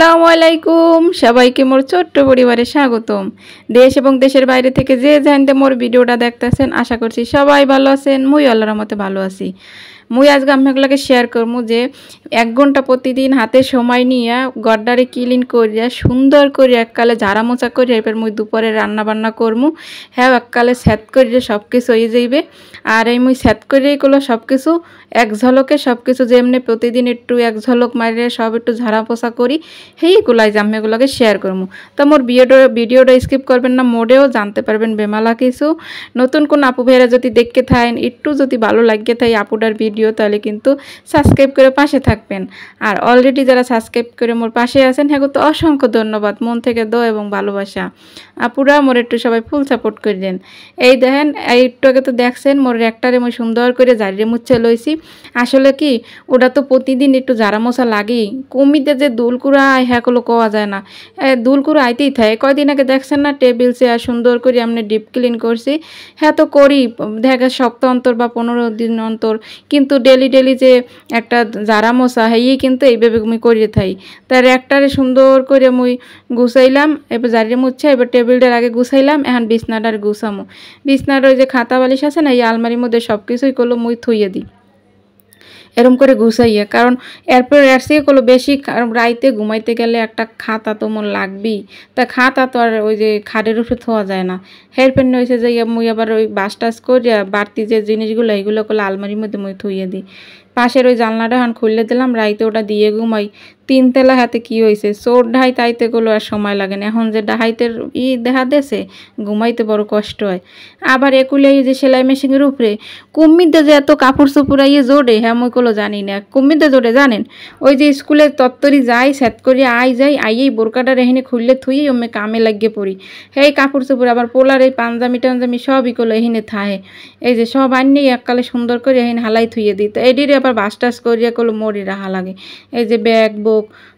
আসসালামু আলাইকুম সবাইকে মোর ছোট্ট পরিবারে স্বাগতম। দেশ এবং দেশের বাইরে থেকে যে জানতে মোর ভিডিওটা দেখতেছেন আশা করছি সবাই ভালো আছেন। মুই আল্লাহর রহমতে ভালো আছি। মুই আজকে আপনাগুলোকে শেয়ার করবো যে 1 ঘন্টা প্রতিদিন হাতে সময় নিয়ে গড্ডারে ক্লিন করিয়া সুন্দর করে এককালে ঝাড়া মোছা করিয়া এবার মুই দুপুরে রান্না বান্না করমু। হ্যাঁ এককালে সেট করিয়ে সব কিছু হয়ে যাইবে। আর এই মুই সেট করিয়ে করলো সব কিছু এক ঝলকে সব কিছু যেমনি প্রতিদিন একটু এক ঝলক মারিয়ে সব একটু ঝাড়া পোছা করি সেইগুলাই জাম্মেগুলোকে শেয়ার করবো। তো মোর ভিডিওটা স্কিপ করবেন না, মোডেও জানতে পারবেন বেমালা কিছু। নতুন কোন আপু ভাইরা যদি দেখতে থাকেন একটু যদি ভালো লাগে তাই আপুটার ভিডিও তাহলে কিন্তু সাবস্ক্রাইব করে পাশে থাকবেন। আর অলরেডি যারা সাবস্ক্রাইব করে মোর পাশে আছেন হ্যাঁ তো অসংখ্য ধন্যবাদ, মন থেকে দোয়া এবং ভালোবাসা। আপুরা মোর একটু সবাই ফুল সাপোর্ট করে দেন। এই দেখেন এই একটু আগে তো দেখছেন মোর একটারে মই সুন্দর করে ঝাড়িয়ে মুছে লইছি। আসলে কি ওটা তো প্রতিদিন একটু ঝাড়া মোছা লাগেই, কমিতে যে দুলকুড়া হ্যাঁ গুলো কোয়া যায় না, দুলকুড়া আইতেই থাকে। কয়দিন আগে দেখছেন না টেবিল চেয়ার সুন্দর করে আমি ডিপ ক্লিন করছি। হ্যাঁ তো করি দেখা সপ্তাহ অন্তর বা 15 দিন অন্তর, কিন্তু ডেলি যে একটা ঝাড়া মোছা হ্যাঁ কিন্তু এইভাবে আমি করিয়ে থাকি। তার একটারে সুন্দর করে মুই গুছাইলাম, এবার ঝাড়িয়ে মুছে এবার টেবিলটার আগে গুছাইলাম। এখন বিছনাটার গুছামো। বিছনার ওই যে খাতা বালিশ আছে না এই আলমারির মধ্যে সব কিছুই করলো মুই থুইয়ে দিই এরম করে গুছাইয়া, কারণ এরপর এর থেকে করলো বেশি রাইতে ঘুমাইতে গেলে একটা খাতা তো মন লাগবেই। তা খাতা তো আর ওই যে খাটের উপরে থোয়া যায় না। হেরপেন হয়েছে যে মুই আবার ওই বাস টাস করিয়া বাড়তি যে জিনিসগুলো এইগুলো করলে আলমারির মধ্যে মুই থুইয়ে দিই। পাশের ওই জানলাটা এখন খুললে দিলাম, রাইতে ওটা দিয়ে ঘুমাই। 3 তেলা হাতে কি হয়েছে চোর ঢাই তাইতে গুলো আর সময় লাগে না। এখন যে ডাহাইতের দেখা দেশে ঘুমাইতে বড় কষ্ট হয়। আবার একুলে এই যে সেলাই মেশিনের উপরে কুম্মিতে যে এত কাপড় চোপড় আইয়ে জোড়ে হ্যাঁ মুই কোনো জানি না। কুম্মিতে জোড়ে জানেন ওই যে স্কুলে তত্তরি যাই সেট করিয়া যাই আইয়েই বোরকাটা রেহিনে খুললে থুই ওমে কামে লাগিয়ে পড়ি। এই কাপড় চোপড় আবার পোলার এই পাঞ্জামি টাঞ্জামি সবই করলো এহিনে থাহে। এই যে সব আনলেই এককালে সুন্দর করে এহিনে হালাই থুইয়ে দিই। তো এডিরে আবার বাস টাস করিয়া করলো মোড়ি রাহা লাগে। এই যে ব্যাগ বুক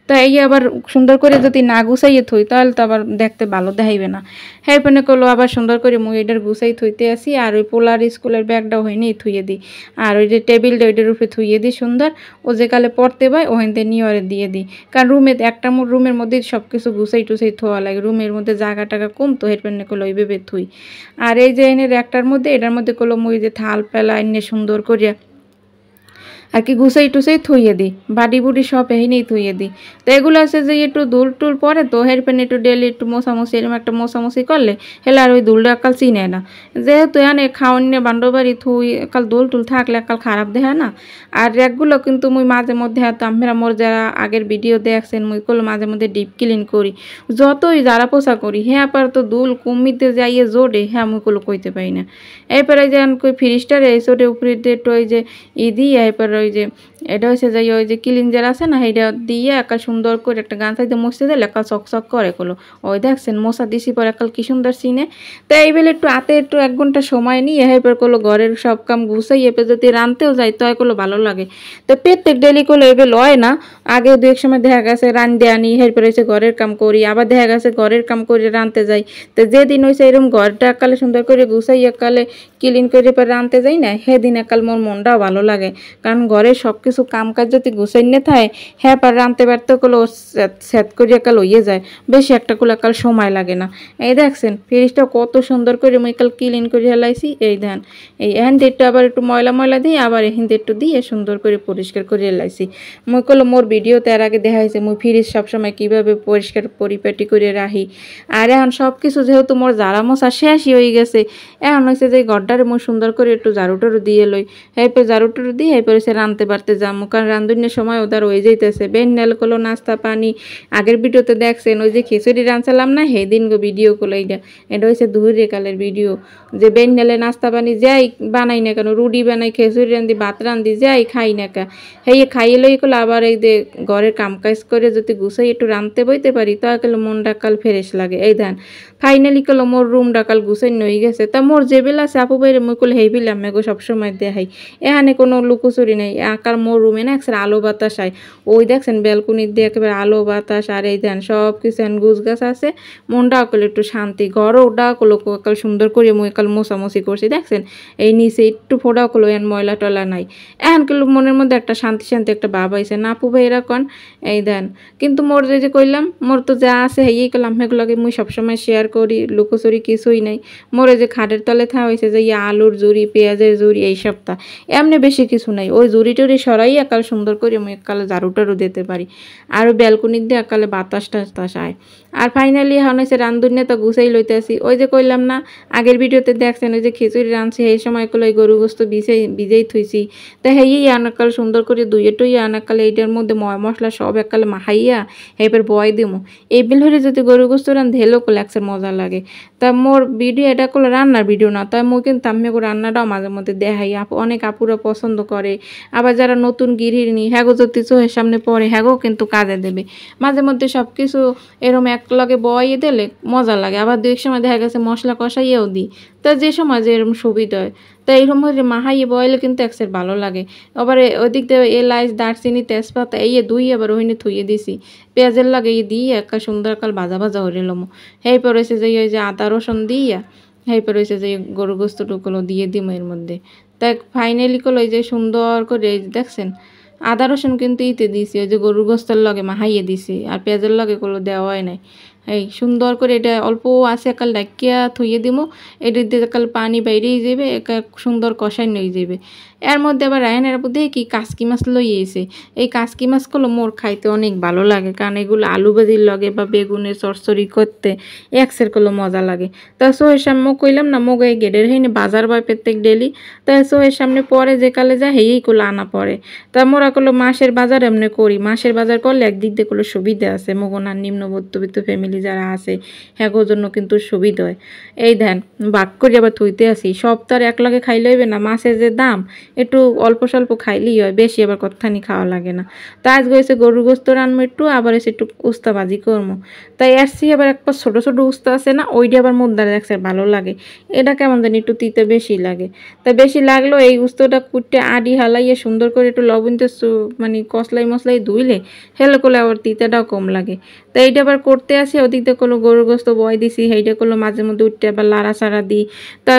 তা এই আবার সুন্দর করে যদি না গুছাইয়ে থই তাহলে তো আবার দেখতে ভালো দেখাইবে না। হ্যাঁ পেনে করলো আবার সুন্দর করে মুই এটার গুছাই থইতে আসি। আর ওই পোলার স্কুলের ব্যাগটাও হয়নি থুইয়ে দিই। আর ওই যে টেবিলটা ওইটার উপরে থুইয়ে দিই সুন্দর। ও যে কালে পড়তে পায় ওখানতে নিয়ে দিয়ে দিই, কারণ একটা রুমের মধ্যে সব কিছু গুছাই টুছাই থোয়া লাগে। রুমের মধ্যে জায়গা টাকা কম তো হের পেনে করলো ওইভাবে থুই। আর এই যে এনের একটার মধ্যে এটার মধ্যে করলো মুই যে থাল পেলা এনে সুন্দর করিয়া আর কি গুছাই টুসাই থুইয়ে দিই, বাড়ি বুড়ি সব এহিনেই থুইয়ে দিই। তো এগুলো আছে যে একটু দুল টুল পরে তো হের পেন একটু ডেলি একটু মশামশি এরকম একটা মশামশি করলে হেলে আর ওই দুলটা একাল চিনে না। যেহেতু এনে খাওয়ান্নে বান্ডবাড়ি থুই একাল দুল টুল থাকলে একাল খারাপ দেখা না। আর র্যাকগুলো কিন্তু মুই মাঝে মধ্যে হয়তো আমরা মোর যারা আগের ভিডিও দেখছেন মুই করলো মাঝে মধ্যে ডিপ ক্লিন করি। যতই যারা পোষা করি হ্যাঁ পার তো দুল কমিতে যাইয়ে জোড়ে হ্যাঁ মুই করলো কইতে পারি না। এরপরে যে কই ফ্রিজটারে এই চোটে উপরে একটু ওই যে দিয়ে এরপর ওই যে এটা হচ্ছে যে ওই যে ক্লিনজার আছে না সেইটা দিয়ে একাল সুন্দর করে একটা গান সাইডে মুছতে দিলে একাল চকচক করে করলো। ওই দেখছেন মশা দিছি পর একাল কি সুন্দর চিনে। তো এই বেলে একটু হাতে একটু 1 ঘন্টা সময় নিয়ে এরপর করলো ঘরের সব কাম গুছাই এরপর যদি রানতেও যাই তো করলো ভালো লাগে। তো প্রত্যেক ডেলি করলো এবার লয় না। আগে 2 সময় দেখা গেছে রান্ধতে আনি এরপর হচ্ছে ঘরের কাম করি, আবার দেখা গেছে ঘরের কাম করে রানতে যাই। তো যেদিন হয়েছে এরকম ঘরটা একালে সুন্দর করে গুছাই একালে ক্লিন করে এরপর রানতে যাই না সেদিন একাল মোর মনটাও ভালো লাগে। কারণ ঘরের সব কিছু কাম কাজ যদি গুছাই নে থাকে হ্যাঁ পার রানতে পারতে করলো সেট করে একাল হইয়ে যায়, বেশি একটা করলে একাল সময় লাগে না। এই দেখছেন ফ্রিজটা কত সুন্দর করে মুই একাল ক্লিন করে হেলাইছি। এই দেন এই এখান থেকে আবার একটু ময়লা দিই আবার এখান থেকে একটু দিয়ে সুন্দর করে পরিষ্কার করে হেলাইছি। মুই করলো মোর ভিডিওতে এর আগে দেখাইছে মুই ফ্রিজ সবসময় কীভাবে পরিষ্কার পরিপাটি করে রাখি। আর এখন সব কিছু যেহেতু মোর ঝাড়া মোছা শেষই হয়ে গেছে, এখন হয়েছে যে ঘরটারে মুই সুন্দর করে একটু ঝাড়ু টাড়ু দিয়ে লই। এরপর ঝাড়ু টাড়ু দিয়ে এরপর সে রানতে পারতে যাবো, কারণ রান্ধনের সময় ওদের হয়ে যাইতেছে। বেন নেল করলো নাস্তা পানি আগের ভিডিওতে দেখছেন ওই যে খিচুড়ি রাঁধছিলাম না সেই দিন গো ভিডিও করলো। এটা হয়েছে দুপুরের কালের ভিডিও যে বেন নেলে নাস্তা পানি যাই বানাই না কেন, রুটি বানাই খিচুড়ি রান্ধি ভাত রান্ধি যাই খাই না কে সেই খাইয়ে লই করলো। আবার এই যে ঘরের কাম কাজ করে যদি গুছাই একটু রাঁধতে বইতে পারি তা করলো মনটা কাল ফ্রেশ লাগে। এই ধান ফাইনালি করলো মোর রুমটা কাল গুছাই নই গেছে। তা মোর যে বেলা আছে আপু বাইরে মুই করলে হেই বিলে আমি সবসময় দেখাই এখানে কোনো লুকোচুরি নেই আকার মোর রুমে না একসাথে আলো বাতাস আয় ওই দেখছেন ব্যালকনির দিয়ে একেবারে আলো বাতাস আর এই দেন সব কিছু গুছ গাছ আছে মনটা করলে একটু শান্তি ঘরও ওটা করলো একাল সুন্দর করে মুই একাল মোছামুছি করছি দেখছেন এই নিচে একটু ফোটা করলো এন ময়লা টলা নাই এখন কিন্তু মনের মধ্যে একটা শান্তি শান্তি একটা ভাব আইছে না আপু ভাইরা কন এই দেন কিন্তু মোর যে কইলাম মোর তো যা আছে হেই করলাম সেগুলোকে মুই সবসময় শেয়ার করি লুকোচুরি কিছুই নাই মোরে যে খাটের তলে থা হয়েছে যে আলুর জুড়ি পেঁয়াজের জুড়ি এই সপ্তাহ এমনি বেশি কিছু নাই ওই জুড়ি টুড়ি সরাই একাল সুন্দর করে মুই একালে ঝাড়ু টাড়ু দিতে পারি আর ব্যালকনির দিয়ে একালে বাতাস টাতাস আয় আর ফাইনালি এখন হয়েছে রান্ধুনে তো গুছাই লইতেছি ওই যে কইলাম না আগের ভিডিওতে দেখছেন ওই যে খিচুড়ি রাঁধছি সেই সময় করলে ওই গরু গোস্ত ভিজেই থুইছি তা হেই আনাকাল সুন্দর করে দুইয়ে টুইয়ে আনাকালে এইটার মধ্যে ময় মশলা সব একালে মাখাইয়া এবার বয় দিমু এই বিল হলে যদি গরু গোস্ত রান্ধে হেলো করলে একসার মজা লাগে তা মোর ভিডিও এটা করলে রান্নার ভিডিও না তাই মই কিন্তু আমি রান্নাটাও মাঝে মধ্যে দেখাই অনেক আপুরা পছন্দ করে আবার যারা নতুন গৃহিণী হ্যাগো যদি চোখের সামনে পড়ে হ্যাগো কিন্তু কাজে দেবে মাঝে মধ্যে সব কিছু এরম এক লগে বয়ে দিলে মজা লাগে আবার দু এক সময় দেখা গেছে মশলা কষাইয়েও দিই তা যে সময় যে এরকম সুবিধা হয় তা এইরকম মাহাইয়ে বয়লে কিন্তু একসের ভালো লাগে আবার ওদিক দিয়ে এলাচ দারচিনি তেজপাতা এই দুই আবার ওইনে থুইয়ে দিছি পেঁয়াজের লাগে দিয়ে একটা সুন্দর কাল ভাজা ভাজা হয়ে লমো এই পর হয়েছে যে ওই যে আদা রসুন দিয়া এই পর হয়েছে যে গরু গোস্তটুকুলো দিয়ে দিম এর মধ্যে তাই ফাইনালি করলো এই যে সুন্দর করে এই দেখছেন আদা রসুন কিন্তু ইতে দিছি ওই যে গরুর গোস্তের লগে মাহাইয়ে দিছি আর পেঁয়াজের লগে কোনো দেওয়াই নাই এই সুন্দর করে এটা অল্প আছে একাল ডাকিয়া থইয়ে দিমো এটা দিয়ে একাল পানি বাইরেই যাবে একা সুন্দর কষাই নই যাবে এর মধ্যে আবার রায়নের মধ্যে কি কাসকি মাছ লইয়েছে এই কাসকি মাছগুলো মোর খাইতে অনেক ভালো লাগে কারণ এগুলো আলু ভাজির লগে বা বেগুনের চরচরি করতে একসের করলো মজা লাগে তা সোহের সামনে কইলাম না মোগ এই গেটের হইনি বাজার বয় প্রত্যেক ডেলি তা সোহের সামনে পরে যে কালে যায় হেই করলো আনা পড়ে তা মোরা করলো মাসের বাজার এমনি করি মাসের বাজার করলে একদিক দিয়ে করলো সুবিধা আছে মগনার নিম্ন মধ্যবিত্ত ফ্যামিলি যারা আছে হ্যাগোর জন্য কিন্তু সুবিধা হয় এই ধ্যান বাক করে আবার থইতে আসি সব তো আর এক লগে খাইলে হইবে না মাছের যে দাম একটু অল্প স্বল্প খাইলেই হয় বেশি আবার কথানি খাওয়া লাগে না তা আজ গেছে গরুর গোস্ত রানবো একটু আবার এসে একটু উস্তা ভাজি করবো তাই আসছি আবার একটা ছোটো ছোটো উস্তা আছে না ওইটা আবার মুদ্দার দেখছে ভালো লাগে এটা কেমন জানি একটু তিতে বেশি লাগে তা বেশি লাগলো এই উস্তটা কুটে আডি হালাইয়ে সুন্দর করে একটু লবণ মানে কসলাই মশলাই ধুইলে হেলে করলে আবার তিতাটাও কম লাগে তা এইটা আবার করতে আসে ওদিক দিয়ে কোনো গরুর গোস্ত বয় দিছি সেইটা করলো মাঝে মধ্যে উঠতে আবার লাড়া চাড়া দিই তা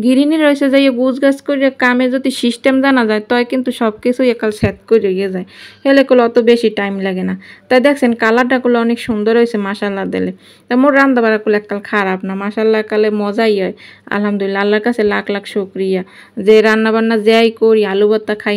গিরিনি রয়েছে যাই গুছ গাছ করে কামে যদি সিস্টেম জানা যায় তয় কিন্তু সব কিছুই একাল সেট করে গিয়ে যায় হেলে করলে অত বেশি টাইম লাগে না তাই দেখছেন কালারটা করলে অনেক সুন্দর হয়েছে মাসাল্লাহ দিলে তা মোর রান্না বাড়া করলে এককাল খারাপ না মাসাল্লাহ কালে মজাই হয় আলহামদুলিল্লাহ আল্লাহর কাছে লাখ লাখ শুকরিয়া যে রান্না বান্না যাই করি আলু ভর্তা খাই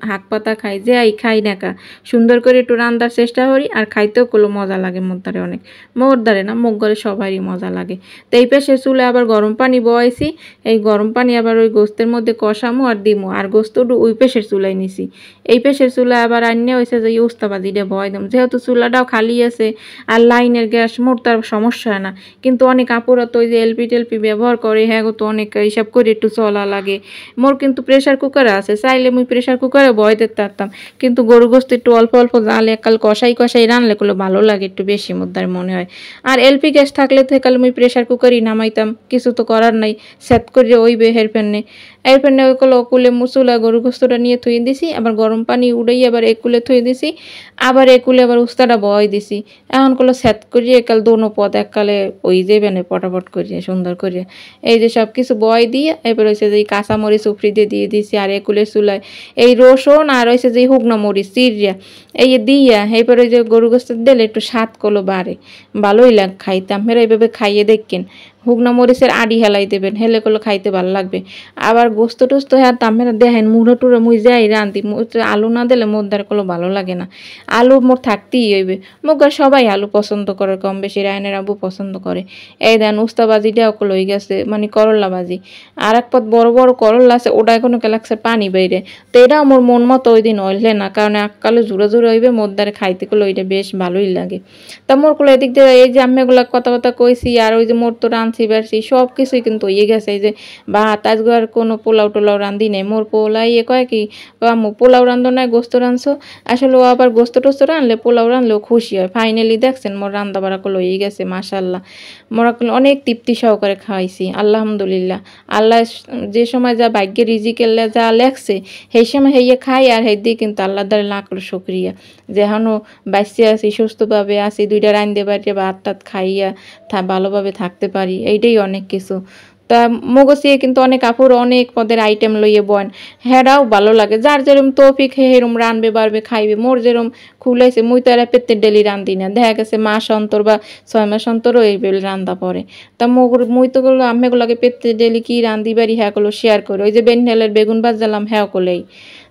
হাক পাতা খাই যাই খাই না কা সুন্দর করে একটু রান্নার চেষ্টা করি আর খাইতেও করলো মজা লাগে মোদ্দারে অনেক মোদ্দারে না মুখ ঘরে সবারই মজা লাগে তো এই পাশে চুলে আবার গরম পানি বয়াইছি এই গরম পানি আবার ওই গোস্তের মধ্যে কষামো আর দিমো আর গোস্তটু ওই পেশের চুলাই নিছি এই পেশের চুলা আবার আন্য হয়েছে যে উস্তাবাজিটা বয় দিম যেহেতু চুলাটাও খালি আছে আর লাইনের গ্যাস মোর তার সমস্যা হয় না কিন্তু অনেক আপুরা তো ওই যে এলপি টেলপি ব্যবহার করে হ্যাঁ তো অনেক হিসাব করে একটু চলা লাগে মোর কিন্তু প্রেশার কুকার আছে চাইলে মুই প্রেশার কুকারে বয় দিতে পারতাম কিন্তু গরু গোস্ত একটু অল্প অল্প জালে একাল কষাই কষাই রানলে করলে ভালো লাগে একটু বেশি মুদ্দার মনে হয় আর এলপি গ্যাস থাকলে তো একাল মুই প্রেশার কুকারই নামাইতাম কিছু তো করার নাই সেট করে ওই বেহের ফেননে এর ফেননে ওই কল কুলে মুসুলা গরু গোস্তটা নিয়ে থুয়ে দিছি আবার গরম পানি উড়াই আবার একুলে থুয়ে দিছি আবার একুলে আবার উস্তাটা বয় দিছি এখন করলো সেট করিয়ে একাল দোনো পদ এককালে ওই যাবে না পটাপট করিয়ে সুন্দর করিয়ে এই যে সব কিছু বয় দিয়ে এবার হয়েছে যে কাঁচামরিচ উপরি দিয়ে দিছি আর একুলের চুলায় এই রসুন আর হয়েছে যে শুকনো মরিচ চিরিয়া এই দিয়া এরপর ওই যে গরু গোস্ত দিলে একটু স্বাদ করলো বাড়ে ভালোই লাগ খাইতাম মেরা এইভাবে খাইয়ে দেখেন শুকনো মরিচের আড়ি হেলাই দেবেন হেলে করলে খাইতে ভালো লাগবে আবার গোস্ত টোস্ত হ্যাঁ তামেরা দেখেন মুড়ো টুড়ো মুই যাই রাঁধি আলু না দিলে মোর দ্বারা করলে ভালো লাগে না আলু মোর থাকতেই হইবে মোর সবাই আলু পছন্দ করে কম বেশি রায়নের আবু পছন্দ করে এই দেন উস্তাবাজিটাও লই গেছে মানে করলা বাজি আর এক পথ বড় বড় করলা আছে ওটা এখনো লাগছে পানি বাইরে তো এটা আমার মন মতো ওই দিন হইলে না কারণ এককালে জোরে জোরে হইবে মোর দ্বারা খাইতে করলে ওইটা বেশ ভালোই লাগে তা মোর করলে এদিক দিয়ে এই যে আমি এগুলা কথা কইছি আর ওই যে মোর তো রাঁধছি বাড়ছি সব কিছুই কিন্তু হয়ে গেছে। এই যে ভাত আজকে আর কোনো পোলাও টোলাও রাঁধি নেই। মোর পোলাই কয় কি আম্মু পোলাও রান্ধো নাই গোস্ত রাঁধছো। আসলে ও আবার গোস্ত টোস্ত রানলে পোলাও রানলেও খুশি হয়। ফাইনালি দেখছেন মোর রান্না বাড়া করলো হয়ে গেছে মাশাল্লাহ। মোরা অনেক তৃপ্তি সহকারে খাওয়াইছি আলহামদুলিল্লাহ। আল্লাহ যে সময় যা ভাগ্যে রিজিকে যা লেখছে সেই সময় হেয়ে খাই আর হেই দিয়ে কিন্তু আল্লাহ দ্বারা লাখ শুক্রিয়া যে এখনও বাঁচিয়ে আছি সুস্থভাবে আছি, দুইটা রাঁধতে পারি ভাত টাত খাইয়া ভালোভাবে থাকতে পারি, এইটাই অনেক কিছু। তা মগসিয়ে কিন্তু অনেক আপুর অনেক পদের আইটেম লইয়ে বন, হেরাও ভালো লাগে যার যেরম তৌফিক হেরম রানবে বাড়বে খাইবে। মোর যেরম খুলাইছে মুই তো এরা পেতে ডেলি রান্ধি না, দেখা গেছে মাস অন্তর বা 6 মাস অন্তরও এই বেল রান্দা পড়ে। তা মুই তো করলো আম্মেগুলোকে পেতে ডেলি কি রান্ধি বাড়ি হ্যাঁ করলো শেয়ার করে, ওই যে বেনহেলের বেগুন বাজালাম হ্যাঁ করলেই।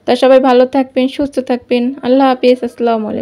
তা সবাই ভালো থাকবেন সুস্থ থাকবেন, আল্লাহ হাফিজ, আসসালামু আলাইকুম।